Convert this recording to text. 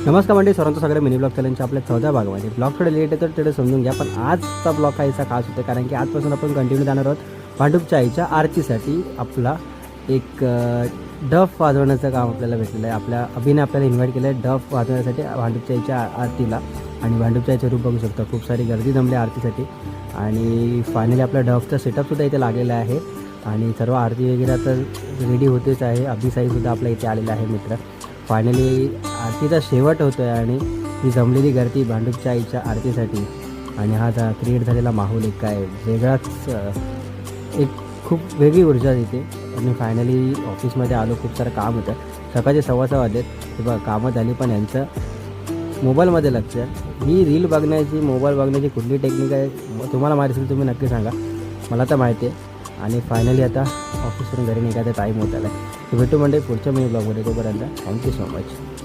नमस्कार मंडळी, सर्वांचं सगळं मिनी ब्लॉग चॅलेंजच्या आपल्या 14 भागामध्ये ब्लॉग थोडं लेट आहे तर तेवढं समजून घ्या. पण आजचा ब्लॉग काहीसा खास होतो कारण की आजपासून आपण कंटिन्यू जाणार आहोत भांडूपच्या आईच्या आरतीसाठी. आपला एक डफ वाजवण्याचं काम आपल्याला भेटलेलं आहे. आपल्या अभिने आपल्याला इन्व्हाइट केलं आहे डफ वाजवण्यासाठी भांडूपच्या आईच्या आरतीला. आणि भांडूपच्या आईचं रूप बघू शकता, खूप सारी गर्दी जमली आरतीसाठी. आणि फायनली आपला डफचा सेटअपसुद्धा इथे लागलेला आहे आणि सर्व आरती वगैरे आता रेडी होतेच आहे. अभिसाईसुद्धा आपल्या इथे आलेला आहे मित्र. फायनली आरतीचा शेवट होतो आहे आणि ही जमलेली गर्दी भांडूपच्या आईच्या आरतीसाठी आणि हा क्रिएट झालेला माहोल एक काय वेगळाच, एक खूप वेगळी ऊर्जा देते. आणि फायनली ऑफिसमध्ये आलो, खूप सारं काम होतं. सकाळचे 6:15 वाजलेत. हे बघा कामं झाली पण यांचं मोबाईलमध्ये लक्ष. ही रील बघण्याची, मोबाईल बघण्याची कुठली टेक्निक आहे तुम्हाला माहिती असेल तुम्ही नक्की सांगा, मला तर माहिती आहे. आणि फायनली आता ऑफिसवरून घरी निघायचा टाईम होत आला आहे. भेटू म्हणजे पुढच्या मिनी ब्लॉगमध्ये. तोपर्यंत थँक्यू सो मच.